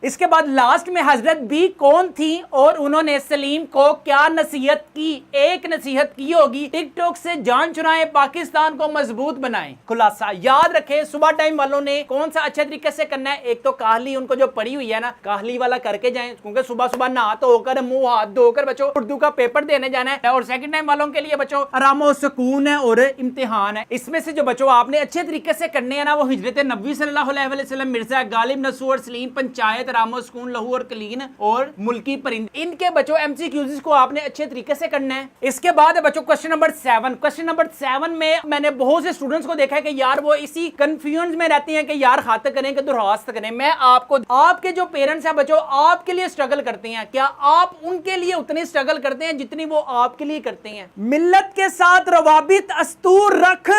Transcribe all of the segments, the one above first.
इसके बाद लास्ट में हजरत बी कौन थी और उन्होंने सलीम को क्या नसीहत की। एक नसीहत की होगी, टिकटॉक से जान छुड़ाएं, पाकिस्तान को मजबूत बनाएं। खुलासा याद रखें, सुबह टाइम वालों ने कौन सा अच्छे तरीके से करना है। एक तो काहली उनको जो पड़ी हुई है ना, काहली वाला करके जाएं, क्योंकि सुबह सुबह नहा धोकर मुंह हाथ धोकर बच्चों उर्दू का पेपर देने जाना है। और सेकंड टाइम वालों के लिए बच्चों आराम और सुकून है और इम्तिहान है। इसमें से जो बच्चों आपने अच्छे तरीके से करने हैं ना, वो हिजरत नबी सल्लल्लाहु अलैहि वसल्लम, मिर्जा गालिब, नसूर और सलीम, पंचायत, रामो, सुकून, लहू और कलीन और मुल्की परिंदे, इनके बच्चों एमसीक्यूज को आपने अच्छे तरीके से करना है। इसके बाद बच्चों क्वेश्चन नंबर 7। क्वेश्चन नंबर 7 में मैंने बहुत से स्टूडेंट्स को देखा है कि यार वो इसी कंफ्यूजन में रहते हैं कि यार खाते करें कि दुरुस्त करें। मैं आपको, आपके जो पेरेंट्स हैं बच्चों आपके लिए स्ट्रगल करते हैं, क्या आप उनके लिए उतनी स्ट्रगल करते हैं जितनी वो आपके लिए करते हैं। मिल्लत के साथ रवाबित अस्तूर रख,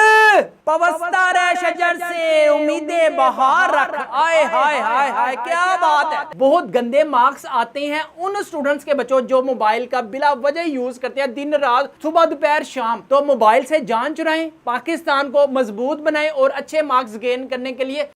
पवस्ता रह शजर से उम्मीदें बहार रख। आए हाय हाय हाय, क्या बात है। बहुत गंदे मार्क्स आते हैं उन स्टूडेंट्स के बच्चों जो मोबाइल का बिला वजह यूज करते हैं, दिन रात, सुबह दोपहर शाम। तो मोबाइल से जान छुड़ाएं, पाकिस्तान को मजबूत बनाएं और अच्छे मार्क्स गेन करने के लिए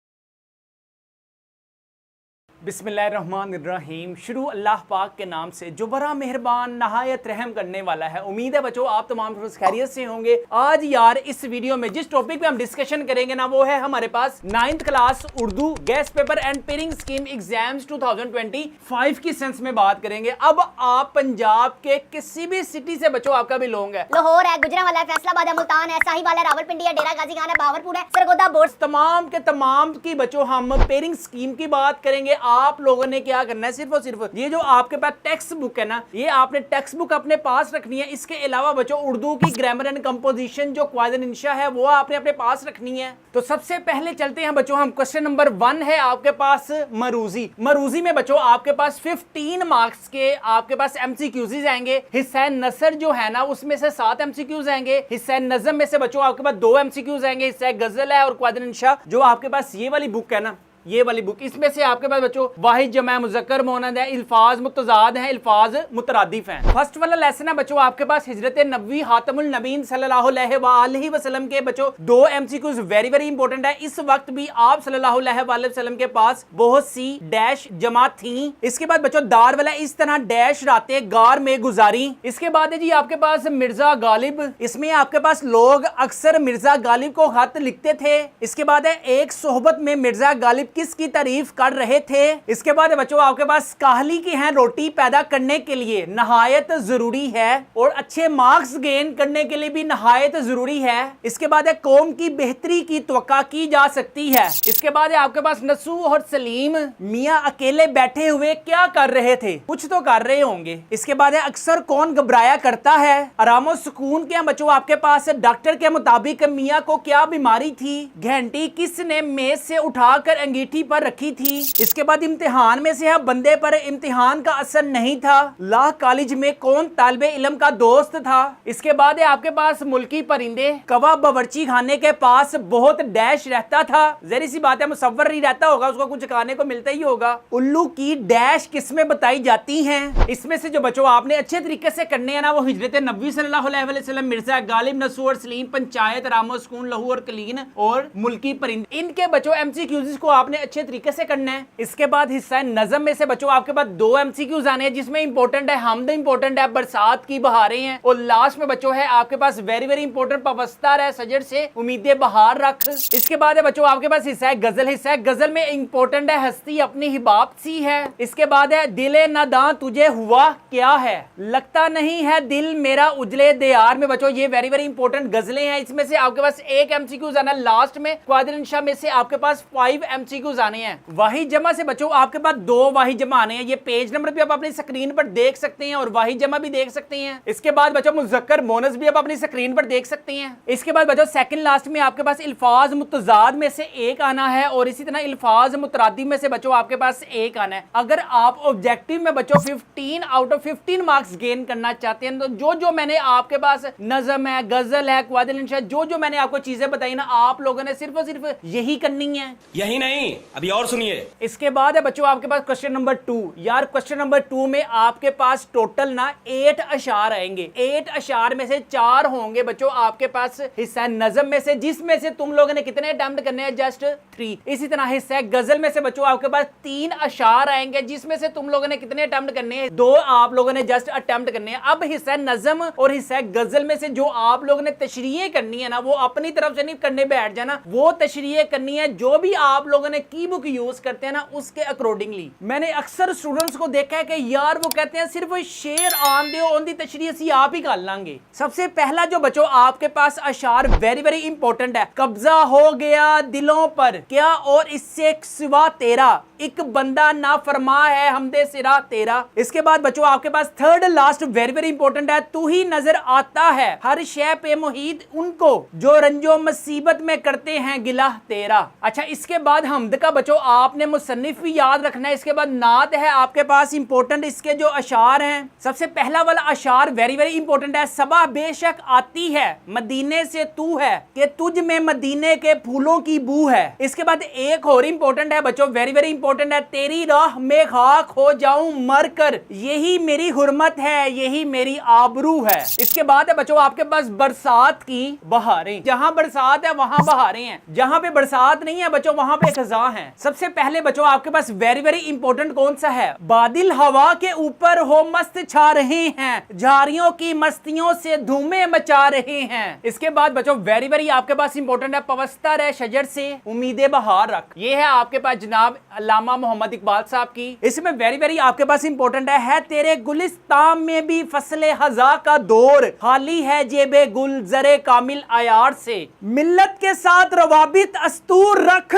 बिस्मिल्लाहिर्रहमानिर्रहीम। शुरू अल्लाह पाक के नाम से जो बड़ा मेहरबान नहायत रहम करने वाला है। उम्मीद है बच्चों आप तमाम खैरियत से होंगे। आज यार इस वीडियो में जिस टॉपिक पे हम डिस्कशन करेंगे ना, वो है हमारे पास 9th class Urdu guest paper and pairing scheme exams 2025 की सेंस में बात करेंगे। अब आप पंजाब के किसी भी सिटी से बच्चों आपका बिलोंग है, लाहौर है, गुजरांवाला है, फैसलाबाद है, मुल्तान है, साहिवाल है, रावलपिंडी है, डेरा गाजी खान है, बावरपुर है, सरगोदा बोर्ड, तमाम के तमाम की बच्चों हम पेयरिंग स्कीम की बात करेंगे। आप लोगों ने क्या करना है, सिर्फ और सिर्फ ये जो आपके पास टेक्स्ट बुक है ना, ये आपने टेक्स्ट बुक अपने पास रखनी है। इसके अलावा बच्चों उर्दू की ग्रामर एंड कंपोजिशन जो क्वादन इंशा है वो आपने अपने पास रखनी है। तो सबसे पहले चलते हैं बच्चों हम, क्वेश्चन नंबर 1 है आपके पास मरूजी। मरूजी में बच्चों आपके पास 15 मार्क्स के आपके पास एमसीक्यूज आएंगे। हिस्सा नसर जो है ना उसमें से 7 एमसीक्यूज आएंगे। हिस्सा नज़म में से बच्चों आपके पास 2 एमसीक्यूज आएंगे। हिस्सा गजल है और क्वादन इंशा जो आपके पास ये वाली बुक है ना, ये वाली बुक, इसमें से आपके पास बच्चों वाहिद जमा मुज़क्कर मोनद है, इल्फाज मुतजाद है, इल्फाज मुतरादिफ हैं। फर्स्ट वाला लेसन है बच्चों आपके पास हिजरत नबी हातमुल नबीन सल्लल्लाहु अलैहि वसल्लम के बच्चों 2 एमसीक्यूज वेरी वेरी इंपॉर्टेंट है। इस वक्त भी आप सल्लल्लाहु अलैहि वसल्लम के पास बहुत सी डैश जमा थी। इसके बाद बच्चों दार वाला इस तरह डैश राते गार में गुजारी। इसके बाद है जी आपके पास मिर्जा गालिब, इसमें आपके पास लोग अक्सर मिर्जा गालिब को खत लिखते थे। इसके बाद है एक सोहबत में मिर्जा गालिब किसकी तारीफ कर रहे थे। इसके बाद बच्चों आपके पास काहली की है रोटी पैदा करने के लिए नहायत जरूरी है और अच्छे मार्क्स गेन करने के लिए भी नहायत जरूरी है। इसके बाद है कौम की बेहतरी की तवक्का की जा सकती है। इसके बाद है आपके पास नसू और सलीम मियाँ अकेले बैठे हुए क्या कर रहे थे, कुछ तो कर रहे होंगे। इसके बाद है अक्सर कौन घबराया करता है। आराम सुकून के बच्चों आपके पास डॉक्टर के मुताबिक मियाँ को क्या बीमारी थी। घंटी किसने मेज से उठाकर अंगीठी पर रखी थी। इसके बाद इम्तिहान में से है बंदे पर इम्तिहान का असर नहीं था। लाह कॉलेज में कौन तालिबे इल्म का दोस्त था। इसके बाद है आपके पास मुल्की परिंदे, कवा बावर्ची खाने के पास बहुत डैश रहता था। जरी सी बात है, मुसव्वर नहीं रहता होगा, उसको कुछ खाने को मिलता ही होगा। उल्लू की डैश किसमें बताई जाती हैं। इसमें से जो बच्चों आपने अच्छे तरीके से करने हैं ना, वो हिजरत नबी सल्लल्लाहु अलैहि वसल्लम, मिर्जा गालिब, नसूर, सलीम, पंचायत, रामो, सुकून, लहू और कलीन और मुल्की परिंदे, इनके बच्चों एमसीक्यूज को आपने अच्छे तरीके से करना है। इसके बाद हिस्सा नज़म में से बच्चों आपके पास 2 एमसीक्यूज आने हैं, जिसमें इंपॉर्टेंट है हमद, इंपॉर्टेंट है बरसात की बहारें हैं, और लास्ट में बच्चों है आपके पास वेरी वेरी इंपॉर्टेंट पवस्ता है सजर से उम्मीदें बहार रख। इसके बाद है बच्चों आपके पास हिस्सा है गजल। हिस्सा है गजल में इंपॉर्टेंट है हस्ती अपनी हिबाब सी है। इसके बाद है दिले नादां तुझे हुआ क्या है, लगता नहीं है दिल मेरा उजले दियार में बच्चों ये वेरी वेरी इंपॉर्टेंट गजलें हैं। इसमें से आपके पास 1 एमसीक्यूज आना। लास्ट में क्वादर इंशा में से आपके पास 5 एमसीक्यूज आने हैं। वाहिद जमा से बच्चों आपके पास 2 वाहिद जमा आने हैं। ये पेज नंबर भी आप अपनी स्क्रीन पर देख सकते हैं और वाहिद जमा भी देख सकते हैं। इसके बाद बच्चों मुज़क्कर मोनस भी आप अपनी स्क्रीन पर देख सकते हैं। इसके बाद बच्चों सेकंड लास्ट में आपके पास इल्फाज मुतजाद में से 1 आना है और इसी तरह इल्फाज मुतरादिफ में से बच्चों आपके पास 1 आना है। अगर आप ऑब्जेक्टिव में बच्चों 15 आउट ऑफ 15 मार्क्स गेन करना चाहते हैं, तो जो मैंने आपके पास नज़म है, गजल है, क्वादिल इंशा, जो मैंने आपको चीजें बताई ना, आप लोगों ने सिर्फ और सिर्फ यही करनी है। यही नहीं नहीं, अभी और सुनिए। इसके बाद है बच्चों आपके पास क्वेश्चन नंबर 2। यार क्वेश्चन नंबर 2 में आपके पास टोटल ना 8 अशार आएंगे। 8 अशार में से 4 होंगे बच्चों आपके पास हिस्सा नज़म में से, जिसमें से तुम लोगों ने कितने अटेम्प्ट करने हैं? जस्ट 3। इसी तरह हिस्सा गजल में से बच्चों आपके पास 3 अशार आएंगे, जिसमें से तुम लोगों ने कितने अटेम्प्ट करने हैं? 2 आप लोगों ने जस्ट अटेम्प्ट करने हैं। अब हिस्सा नज़म और हिस्सा गजल में से जो आप लोगों ने तशरीह करनी है ना, वो अपनी तरफ से नहीं करने बैठ जाना, वो तशरीह करनी है जो भी आप लोगों ने की बुक यूज करते हैं ना उसके अकॉर्डिंगली। मैंने अक्सर स्टूडेंट्स को देखा है कि यार वो कहते हैं सिर्फ शेर आन दो ओन दी तशरीह सी आप ही कर लांगे। सबसे पहला जो बच्चों आपके पास अशार वेरी वेरी इंपॉर्टेंट है, कब्जा हो गया दिलों पर क्या और इससे सिवा तेरा, एक बंदा ना फरमा है हमदे सिरा तेरा। इसके बाद बच्चों आपके पास third last very very important है, तू ही नजर आता है हर शय पे मुहीत उनको जो रंजो मुसीबत में करते हैं गिला तेरा। अच्छा इसके बाद हमद का बच्चों आपने मुसन्निफ भी याद रखना है। इसके बाद नात है आपके पास इंपॉर्टेंट, इसके जो अशार हैं सबसे पहला वाला अशार वेरी वेरी इंपॉर्टेंट है, सबा बेशक आती है मदीने से तू है कि तुझ में मदीने के फूलों की बू है। इसके बाद एक और इंपॉर्टेंट है बच्चों वेरी वेरी इंपॉर्टेंट है, तेरी राह में खाक हो जाऊं मर कर यही मेरी हुर्मत है यही मेरी आबरू है। इसके बाद है बच्चों आपके पास बरसात की बहारें, जहां बरसात है वहां बहारें हैं, जहां पे बरसात नहीं है बच्चों वहां पे खजा है। सबसे पहले बच्चों आपके पास वेरी वेरी इंपॉर्टेंट कौन सा है, बादल हवा के ऊपर हो मस्त छा रहे हैं झारियों की मस्तियों से धूमें मचा रहे हैं। इसके बाद बच्चों वेरी वेरी आपके पास इंपॉर्टेंट है, पवस्ता रहे शजर से उम्मीदे बहार रख, ये है आपके पास जनाब अल्लामा मोहम्मद इकबाल साहब की। इसमें वेरी वेरी आपके पास इंपॉर्टेंट है तेरे गुलिस्तान में भी फसले हजा का दौर खाली है जेबे गुल जरे कामिल आयार से, मिल्लत के साथ रवाबित अस्तूर रख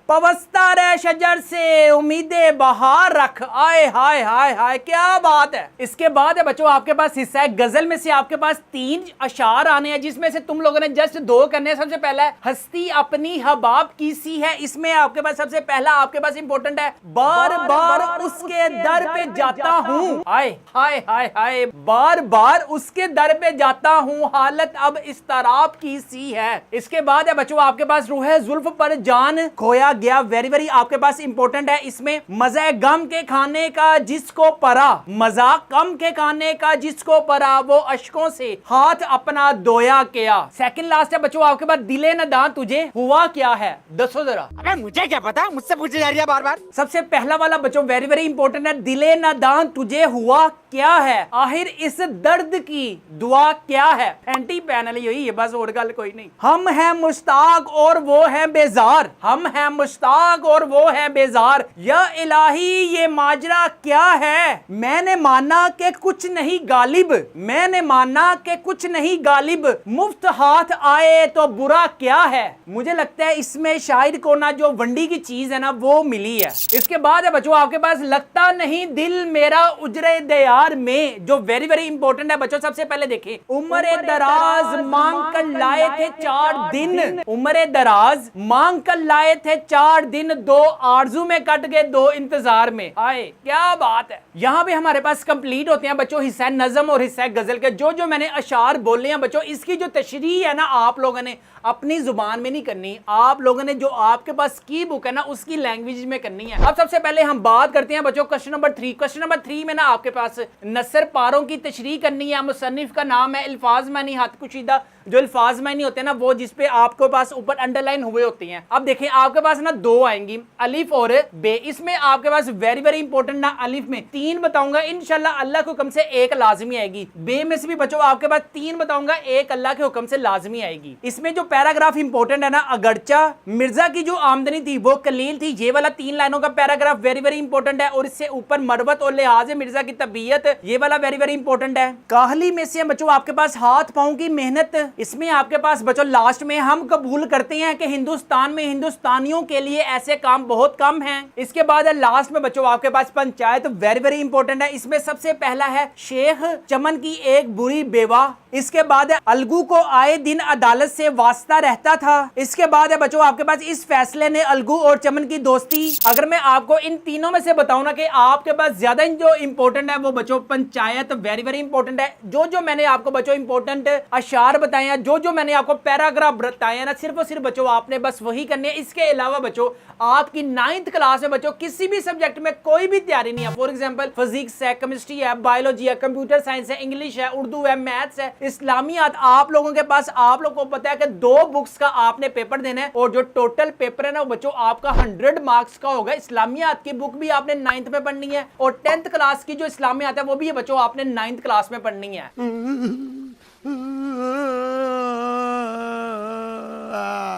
पवस्ता रहे शजर से उम्मीदे बहार रख। आए हाय हाय हाय क्या बात है। इसके बाद है बच्चों आपके पास हिस्सा है गजल में से आपके पास 3 अशार आने हैं, जिसमें से तुम लोगों ने जस्ट 2 करने हैं। सबसे पहला है हस्ती अपनी हबाब की सी है, इसमें आपके पास सबसे पहला आपके पास इंपॉर्टेंट है, बार बार उसके दर पे जाता हूँ, आए हाय हाय हाय बार बार उसके दर पे जाता हूँ हालत अब इस तराब की सी है। इसके बाद है बच्चों आपके पास रूह जुल्फ पर जान खोया गया, वेरी वेरी आपके पास इंपॉर्टेंट है। इसमें मजा गम के खाने का जिसको परा, मजाक कम के खाने का जिसको परा वो अशकों से हाथ अपना धोया क्या। सेकंड लास्ट है बच्चों आपके पास दिले नदान तुझे हुआ क्या है, दसो जरा। अबे मुझे क्या पता, मुझसे पूछे जा रही है बार बार। सबसे पहला वाला बच्चों वेरी वेरी इंपॉर्टेंट है, दिले नदान तुझे हुआ क्या है, आखिर इस दर्द की दुआ क्या है। एंटी पैनल यही है बस, और गल कोई नहीं। हम हैं मुश्ताक और वो है बेजार, हम हैं मुश्ताक और वो है बेजार, या इलाही ये माजरा क्या है, मैंने माना कि कुछ नहीं गालिब, मैंने माना कि कुछ नहीं गालिब, मुफ्त हाथ आए तो बुरा क्या है। मुझे लगता है इसमें शायद को ना जो वंडी की चीज है ना वो मिली है। इसके बाद है बच्चों आपके पास लगता नहीं दिल मेरा उजरे दयार में, जो वेरी वेरी इंपॉर्टेंट है बच्चों। सबसे पहले देखें, उम्र दराज मांग कर लाए थे 4 दिन, उम्र दराज मांग कर लाए थे 4 दिन, 2 आरजू में कट गए 2 इंतजार में। आए क्या बात है। यहाँ पे हमारे पास कंप्लीट होते हैं बच्चों हिस्सा नज़म और हिस्सा गजल के। जो जो मैंने अशार बोले हैं बच्चों, इसकी जो तशरीह है ना आप लोगों ने अपनी जुबान में नहीं करनी, आप लोगों ने जो आपके पास की बुक है ना उसकी लैंग्वेज में करनी है। अब सबसे पहले हम बात करते हैं बच्चों क्वेश्चन नंबर 3। क्वेश्चन नंबर 3 में ना आपके पास नसर पारों की तशरीह करनी है। मुसन्निफ का नाम है अल्फाज मानी हाथ कुशीदा, जो अल्फाज मानी होते हैं ना वो जिसपे आपके पास ऊपर अंडरलाइन हुए होते हैं। अब देखें आपके पास ना 2 आएंगी, अलिफ और बे। इसमें आपके पास वेरी वेरी इंपॉर्टेंट ना अलिफ में 3 बताऊंगा इंशाल्लाह अल्लाह के हुक्म से 1 लाजमी आएगी, बे में से भी बच्चों आपके पास 3 बताऊंगा 1 अल्लाह के हुक्म से लाजमी आएगी। इसमें जो पैराग्राफ इंपॉर्टेंट है ना, अगरचा मिर्जा की जो आमदनी थी वो कलील थी, ये वाला 3 लाइनों का पैराग्राफ वेरी वेरी इंपॉर्टेंट है। और इससे ऊपर मरवत और लिहाज मिर्जा की तबीयत, ये वाला वेरी वेरी इंपॉर्टेंट है। काहली में से बच्चों आपके पास हाथ पांव की मेहनत, इसमें आपके पास बच्चों लास्ट में हम कबूल करते हैं कि हिंदुस्तान में हिंदुस्तानियों के लिए ऐसे काम बहुत कम हैं। इसके बाद लास्ट में बच्चों आपके पास पंचायत, वेरी वेरी इंपॉर्टेंट है। इसमें सबसे पहला है शेख चमन की एक बुरी बेवा, इसके बाद है अलगू को आए दिन अदालत से वास्ता रहता था। इसके बाद है बच्चों आपके पास इस फैसले ने अलगू और चमन की दोस्ती। अगर मैं आपको इन तीनों में से बताऊं ना कि आपके पास ज्यादा जो इंपॉर्टेंट है वो बच्चों पंचायत वेरी वेरी इंपॉर्टेंट है। जो जो मैंने आपको बच्चों इंपॉर्टेंट अशार बताए हैं, जो जो मैंने आपको पैराग्राफ बताए हैं ना, सिर्फ और सिर्फ बच्चों आपने बस वही करनी है। इसके अलावा बच्चों आपकी 9th क्लास में बच्चों किसी भी सब्जेक्ट में कोई भी तैयारी नहीं है, फॉर एग्जांपल फिजिक्स है, केमिस्ट्री है, बायोलॉजी है, कंप्यूटर साइंस है, इंग्लिश है, उर्दू है, मैथ्स है, इस्लामियात, आप लोगों के पास, आप लोगों को पता है कि 2 बुक्स का आपने पेपर देना है और जो टोटल पेपर है ना वो बच्चों आपका 100 मार्क्स का होगा। इस्लामियात की बुक भी आपने 9th में पढ़नी है और 10th क्लास की जो इस्लामियात है वो भी बच्चों आपने 9th क्लास में पढ़नी है।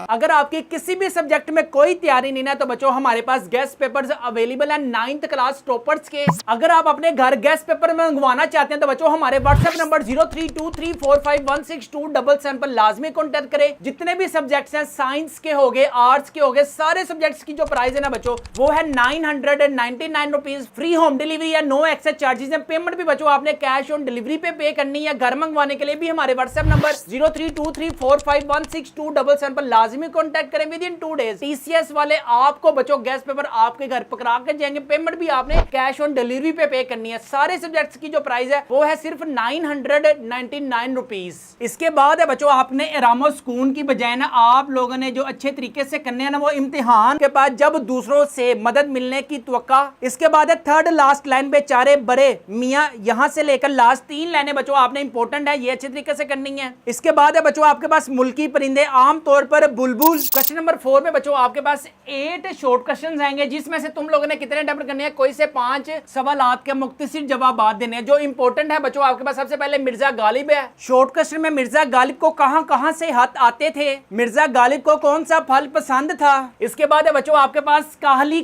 अगर आपकी किसी भी सब्जेक्ट में कोई तैयारी नहीं है तो बच्चों हमारे पास गेस्ट पेपर्स अवेलेबल है 9th क्लास टॉपर्स के। अगर आप अपने घर गेस्ट पेपर मंगवाना चाहते हैं तो बच्चों हमारे व्हाट्सएप नंबर 0323451677 पर लाजमी कॉन्टेक्ट करें। जितने भी सब्जेक्ट्स हैं, साइंस के हो गए, आर्ट्स के हो गए, सारे सब्जेक्ट्स की जो प्राइस है ना बच्चों वो है 999 रुपीज। फ्री होम डिलीवरी है, नो एक्स्ट्रा चार्जेस है। पेमेंट भी बच्चों आपने कैश ऑन डिलीवरी पे करनी है। घर मंगवाने के लिए भी हमारे व्हाट्सएप नंबर 0323451677 पर लाजमी कांटेक्ट करें विद इन 2 डेज। टीसीएस वाले आपको बच्चों गेस्ट पेपर आपके घर पकड़ा के जाएंगे। पेमेंट भी आपने कैश ऑन डिलीवरी पे करनी है। सारे सब्जेक्ट्स की जो प्राइस है वो है सिर्फ 999 रुपीज। इसके बाद है बच्चों आपने इरामो सुकून की बजाय ना आप लोगों ने जो अच्छे तरीके से करने हैं ना वो इम्तिहान के बाद जब दूसरों से मदद मिलने की तवक्का। इसके बाद है 3rd लास्ट लाइन बेचारे बड़े मियां, यहां से लेकर लास्ट 3 लाइनें बच्चों आपने इंपॉर्टेंट है, ये अच्छे तरीके से करनी है। इसके बाद है बच्चों आपके पास मुल्की परिंदे, आमतौर पर बुलबुल। क्वेश्चन नंबर 4 में बच्चों आपके पास 8 शॉर्ट क्वेश्चंस आएंगे जिसमें से तुम लोगों ने कितने अटेम्प्ट करने हैं, कोई से 5 सवालात के मुख्तसर जवाब देने हैं। जो इंपॉर्टेंट है बच्चों आपके पास सबसे पहले मिर्जा गालिब है। शॉर्ट क्वेश्चन में मिर्जा गालिब को कहां से हाथ आते थे, मिर्जा गालिब को कौन सा फल पसंद था। इसके बाद है बच्चों आपके पास काहली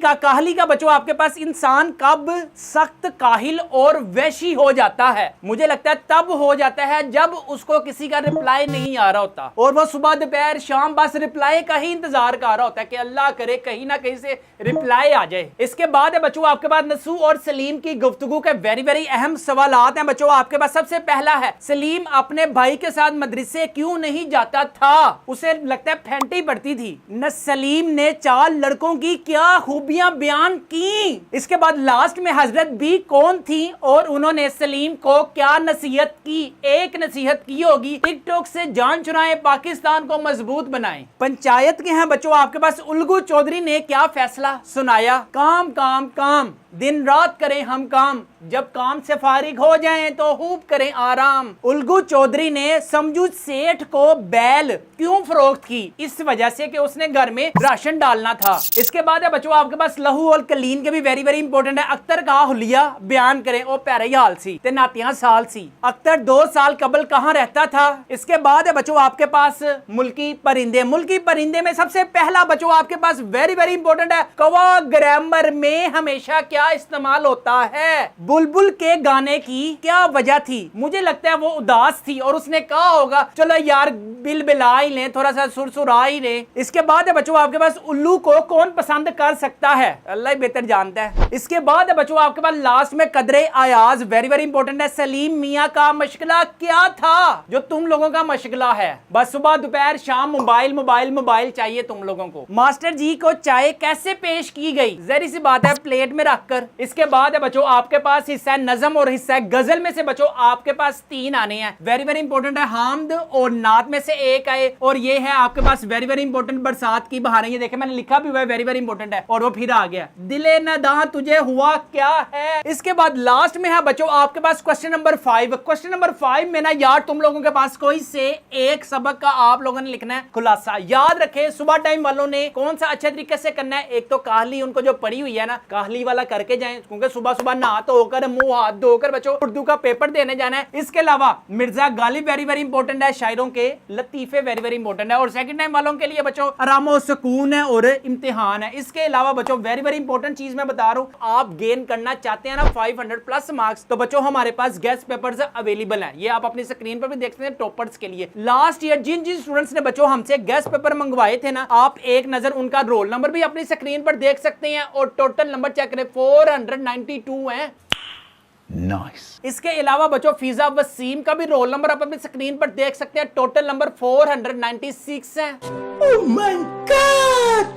का बच्चों आपके पास इंसान कब सख्त काहिल और वैशी हो जाता है। मुझे लगता है तब हो जाता है जब उसको किसी का रिप्लाई नहीं आ रहा होता और वो सुबह दोपहर शाम बस रिप्लाई का ही इंतजार कर रहा होता है कि अल्लाह करे कहीं ना कहीं से रिप्लाई आ जाए। इसके बाद है बच्चों आपके पास नसू और सलीम की गुफ्तगू के वेरी अहम सवालात हैं बच्चों आपके पास। सबसे पहला है सलीम अपने भाई के साथ मदरसे क्यों नहीं जाता था, उसे लगता है फैंटी पड़ती थी। न सलीम ने 4 लड़कों की क्या खूबियां बयान की। इसके बाद लास्ट में हजरत बी कौन थी और उन्होंने सलीम को क्या नसीहत की। एक नसीहत की होगी टिकटॉक से जान चुराएं, पाकिस्तान को मजबूत बनाएं। पंचायत के हैं बच्चों आपके पास उल्गू चौधरी ने क्या फैसला सुनाया। काम काम काम, दिन रात करें हम काम, जब काम से फारिग हो जाएं तो खूब करें आराम। उल्गू चौधरी ने समझू सेठ को बैल क्यों फरोख्त की, इस वजह से कि उसने घर में राशन डालना था। इसके बाद है बच्चों आपके पास लहू और कलीन के भी वेरी इंपॉर्टेंट है। अख्तर का हुलिया बयान करें, ओ प्यारे हाल सी ते नातियां साल सी। अख्तर 2 साल कबल कहां रहता था। इसके बाद है बच्चों आपके पास मुल्की परिंदे। मुल्की परिंदे में सबसे पहला बच्चों आपके पास वेरी इंपॉर्टेंट है, कौवा ग्रामर में हमेशा क्या इस्तेमाल होता है। बुलबुल के गाने की क्या वजह थी। मुझे लगता है वो उदास थी और उसने कहा होगा चलो यार बिल बिला ही लें, थोड़ा सा सुरसुरा ही लें। इसके बाद है बच्चों आपके पास उल्लू को कौन पसंद कर सकता है, अल्लाह ही बेहतर जानता है। इसके बाद है बच्चों आपके पास लास्ट में कदरे आयाज वेरी इंपॉर्टेंट है। सलीम मियां का मशगला क्या था, जो तुम लोगों का मशगला है। बस सुबह दोपहर शाम मोबाइल चाहिए तुम लोगों को। मास्टर जी को चाय कैसे पेश की गई, जरी सी बात है प्लेट में रखकर। इसके बाद है बच्चों आपके पास हिस्सा है नज़म और हिस्सा है गजल। में से बच्चों आपके पास 3 आने हैं, वेरी इंपॉर्टेंट है। हामद और नात में से एक आए और ये है आपके पास वेरी इंपॉर्टेंट बरसात की बहारें। ये देखें मैंने लिखा भी हुआ है, वेरी इंपॉर्टेंट है और वो फिर आ गया। दिले नदा तुझे हुआ क्या है। इसके बाद लास्ट में है बच्चों आपके पास क्वेश्चन नंबर 5। क्वेश्चन नंबर 5 में ना यार तुम लोगों के पास कोई से एक सबक का आप लोगों ने लिखना है खुलासा। याद रखे सुबह टाइम वालों ने कौन सा अच्छे तरीके से करना है। एक तो काहली उनको जो पड़ी हुई है ना, काहली वाला करके जाएं क्योंकि सुबह नहा तो होकर मुंह हाथ धोकर बच्चों उर्दू का पेपर देने जाना है। इसके अलावा मिर्जा गालिब वेरी इंपॉर्टेंट है, शायरों के लतीफे वेरी इंपॉर्टेंट है और सेकंड टाइम वालों के लिए बच्चों आराम सुकून है और इम्तिहान है। इसके अलावा बच्चों वेरी इंपॉर्टेंट चीज मैं बता रहा हूं, आप गेन करना चाहते हैं ना 500 प्लस मार्क्स तो बच्चों हमारे पास गेस्ट पेपर्स अवेलेबल हैं। ये आप अपनी स्क्रीन पर भी देख सकते हैं टॉपर्स के लिए। लास्ट ईयर जिन स्टूडेंट्स ने बच्चों हमसे गेस्ट पेपर मंगवाए थे ना, आप एक नजर उनका रोल नंबर भी अपनी स्क्रीन पर देख सकते हैं और टोटल नंबर चेक करें 492 है। Nice. इसके अलावा बच्चों फिजा वसीम का भी रोल नंबर आप अपनी स्क्रीन पर देख सकते हैं, टोटल नंबर 496 है। Oh my God!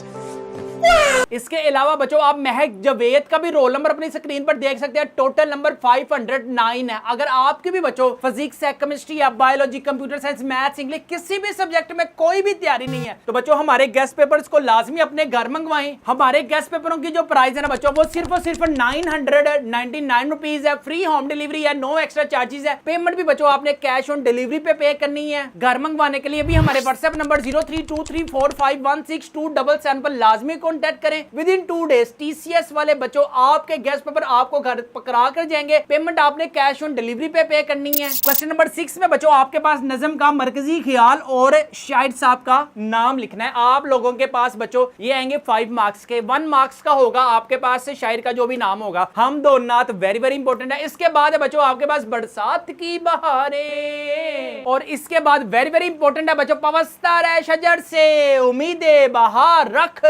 इसके अलावा बच्चों आप महक जवेद का भी रोल नंबर अपनी स्क्रीन पर देख सकते हैं, टोटल नंबर 509 है। अगर आपके भी बच्चों फिजिक्स है, केमिस्ट्री है, biology, computer science, maths, English किसी भी सब्जेक्ट में कोई भी तैयारी नहीं है तो बच्चों हमारे गेस्ट पेपर्स को लाजमी अपने घर मंगवाएं। हमारे गेस्ट पेपरों की जो प्राइस है ना बच्चों वो सिर्फ और सिर्फ 999 रुपीज है। फ्री होम डिलीवरी है, नो एक्स्ट्रा चार्जेस है। पेमेंट भी बच्चों आपने कैश ऑन डिलीवरी पे करनी है। घर मंगवाने के लिए भी हमारे व्हाट्सएप नंबर 0323451677 पर लाजमी कॉन्टेक्ट करें। विद इन 2 डेज TCS वाले बच्चों आपके गेस्ट पेपर आपको घर पकड़ा कर जाएंगे। पेमेंट आपने कैश ऑन डिलीवरी पे करनी है। क्वेश्चन नंबर 6 में बच्चों आपके पास नज़म का मरकजी ख्याल और शाहिद साहब का नाम लिखना है। आप लोगों के पास बच्चों ये आएंगे 5 मार्क्स के, 1 मार्क्स का होगा आपके पास से शायर का जो भी नाम होगा। हम दो नात वेरी वेरी इंपॉर्टेंट है। इसके बाद है बच्चों आपके पास बरसात की बहारें, और इसके बाद वेरी वेरी इंपॉर्टेंट है बच्चों पवस्तर है शजर से उम्मीदे बहार रख।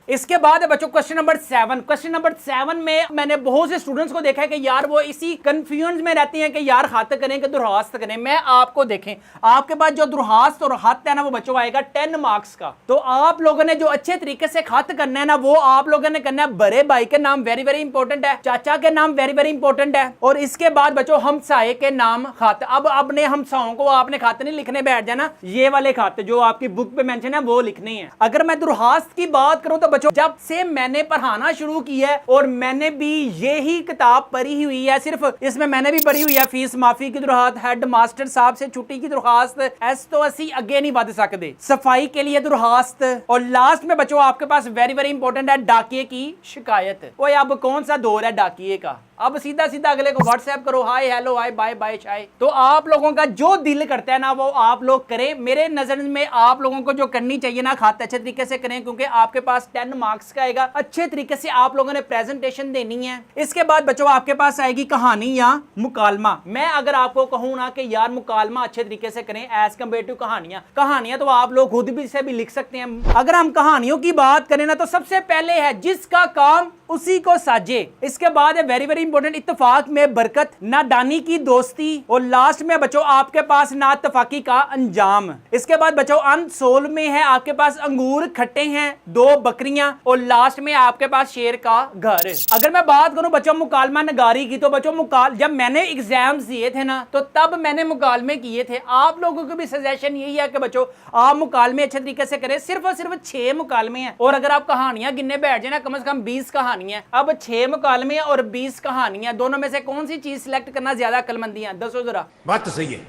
इसके बाद है बच्चों क्वेश्चन नंबर 7। क्वेश्चन नंबर 7 में मैंने बहुत से स्टूडेंट्स को देखा है कि यार वो इसी कंफ्यूजन में रहती हैं कि यार खत करें कि दुरहास्त करें। मैं आपको देखें, आपके पास जो दुरहास्त और खत है ना वो बच्चों आएगा 10 मार्क्स का। तो आप लोगों ने जो अच्छे तरीके से खत करना है ना वो आप लोगों ने करना है। बड़े भाई के नाम वेरी वेरी इंपॉर्टेंट है, चाचा के नाम वेरी वेरी इंपॉर्टेंट है, और इसके बाद बच्चों हमसाये के नाम खत। अब अपने हमसाओं को आपने खत नहीं लिखने बैठ जाना, ये वाले खत जो आपकी बुक पे मेंशन है वो लिखने हैं। अगर मैं दुरहास्त की बात करूं तो बच्चों जब से मैंने पढ़ाना शुरू किया है और मैंने भी यही किताब पढ़ी हुई है, सिर्फ इसमें मैंने भी पढ़ी हुई है फीस माफी की दुरहास्त, हेड मास्टर साहब से छुट्टी की दुरहास्त, ऐस तो असी आगे नहीं बढ़ सकते, सफाई के लिए दुरहास्त, और लास्ट में बच्चों आपके पास वेरी वेरी इंपॉर्टेंट है डाकिए की शिकायत। ओए अब कौन सा दौर है डाकिए का, अब सीधा सीधा अगले को व्हाट्सएप करो, hi hello hi bye bye shy. तो आप लोगों का जो दिल करता है ना वो आप लोग करें। मेरे नजर में आप लोगों को जो करनी चाहिए ना खात अच्छे तरीके से करें, क्योंकि आपके पास 10 मार्क्स का आएगा। अच्छे तरीके से आप लोगों ने प्रेजेंटेशन देनी है। इसके बाद बच्चों आपके पास आएगी कहानी या मुकालमा। मैं अगर आपको कहूं ना कि यार मुकालमा अच्छे तरीके से करें एज कम्पेयर टू कहानियां तो आप लोग खुद भी से भी लिख सकते हैं। अगर हम कहानियों की बात करें ना तो सबसे पहले है जिसका काम उसी को साजे। इसके बाद है वेरी वेरी इंपॉर्टेंट इत्तेफाक में बरकत, नादानी की दोस्ती, और लास्ट में बच्चों आपके पास नातफाकी का अंजाम। इसके बाद बच्चों अनसोल में है आपके पास अंगूर खट्टे हैं, 2 बकरियां, और लास्ट में आपके पास शेर का घर। अगर मैं बात करूं बच्चों मुकालमा नगारी की तो बच्चों जब मैंने एग्जाम्स दिए थे ना तो तब मैंने मुकालमे किए थे। आप लोगों को भी सजेशन यही है कि बच्चों आप मुकालमे अच्छे तरीके से करें। सिर्फ और सिर्फ 6 मुकालमे हैं, और अगर आप कहानियां गिनने बैठ जाए ना कम से कम 20 कहानियां। अब 6 मुकालमे और 20 कहानियां, दोनों में से कौन सी चीज सिलेक्ट करना ज्यादा अक्लमंदी है, दसो जरा। बात तो सही है।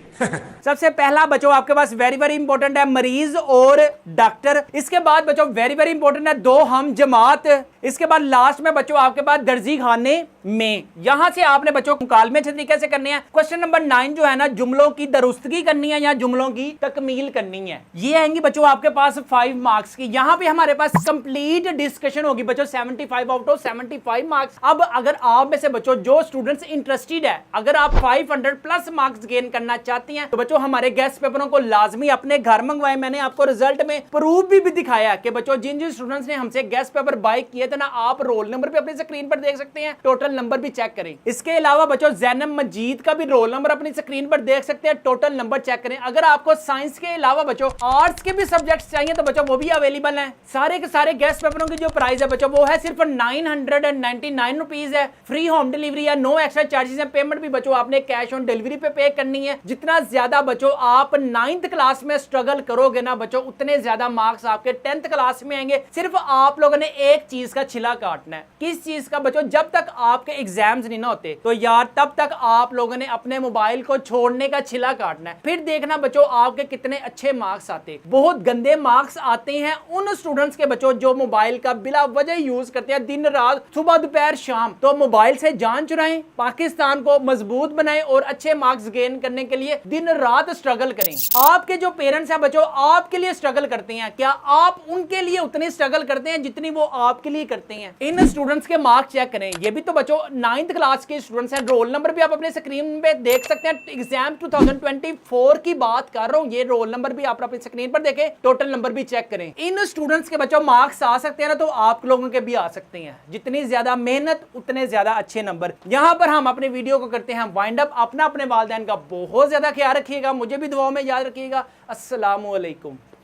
सबसे पहला बच्चों आपके पास वेरी वेरी इंपॉर्टेंट है मरीज और डॉक्टर। इसके बाद बच्चों वेरी वेरी इंपॉर्टेंट है 2 हम जमात। इसके बाद लास्ट में बच्चों आपके पास दर्जी खाने में। यहां से आपने बच्चों मुकालमे अच्छे तरीके से करने हैं। क्वेश्चन नंबर 9 जो है ना जुमलों की दुरुस्तगी करनी है या जुमलों की तकमील करनी है। ये आएंगी बच्चों आपके पास 5 मार्क्स की। यहां पे हमारे पास कंप्लीट डिस्कशन होगी बच्चों 75 आउट ऑफ 75 मार्क्स। अब अगर आप में से बच्चों जो स्टूडेंट्स इंटरेस्टेड है, अगर आप 500 प्लस मार्क्स गेन करना चाहती हैं तो बच्चों हमारे गेस्ट पेपरों को लाजमी अपने घर मंगवाएं। मैंने आपको रिजल्ट में प्रूफ भी दिखाया कि बच्चों जिन जिन स्टूडेंट्स ने हमसे गेस्ट पेपर बाय किए थे ना, आप रोल नंबर भी अपनी स्क्रीन पर देख सकते हैं, टोटल नंबर भी चेक करें। इसके अलावा बच्चों जैनब मजीद का भी रोल नंबर अपनी स्क्रीन पर देख सकते हैं, टोटल नंबर चेक करें। अगर आपको साइंस के अलावा बच्चों आर्ट्स के भी सब्जेक्ट्स चाहिए तो बच्चों वो भी अवेलेबल हैं। सारे के सारे गेस्ट पेपरों की जो प्राइस है बच्चों वो है सिर्फ 999 रुपीज है। फ्री होम डिलीवरी है, नो एक्स्ट्रा चार्जेस है। पेमेंट भी बच्चों आपने कैश ऑन डिलीवरी पे करनी है। जितना ज्यादा बच्चों आप 9th क्लास में स्ट्रगल करोगे ना बच्चों उतने ज्यादा मार्क्स आपके 10th क्लास में आएंगे। सिर्फ आप लोगों ने एक चीज का छिला काटना है। किस चीज का बच्चों? जब तक आपके एग्जाम्स नहीं ना होते तो यार तब तक आप लोगों ने अपने मोबाइल को छोड़ने का छिला काटना है। फिर देखना बच्चों आपके कितने अच्छे मार्क्स आते। बहुत गंदे मार्क्स आते हैं उन स्टूडेंट्स के बच्चों जो मोबाइल का बिला वजह यूज करते हैं, दिन रात सुबह दोपहर शाम। तो मोबाइल से जान चुराएं, पाकिस्तान को मजबूत बनाएं और अच्छे मार्क्स गेन करने के लिए दिन रात स्ट्रगल करें। आपके जो पेरेंट्स हैं बच्चों आपके लिए स्ट्रगल करते हैं, क्या आप उनके लिए उतनी स्ट्रगल करते हैं जितनी वो आपके लिए करते हैं? इन स्टूडेंट्स के मार्क्स चेक करें। ये भी तो बच्चों 9th क्लास के स्टूडेंट्स हैं। रोल नंबर भी आप अपने स्क्रीन पे देख सकते हैं। एग्जाम 2024 की बात कर रहा हूं, ये रोल नंबर भी आप अपनी स्क्रीन पर देखें, टोटल नंबर भी चेक करें। इन स्टूडेंट्स के बच्चों मार्क्स आ सकते हैं ना तो आप लोगों के भी आ सकते हैं। जितनी ज्यादा मेहनत उतने ज्यादा अच्छे नंबर। यहां पर हम अपने वीडियो को करते हैं वाइंड अप। अपना अपने वालिदैन का बहुत ज्यादा ख्याल रखिएगा, मुझे भी दुआओं में याद रखिएगा। अस्सलामु अलैकुम।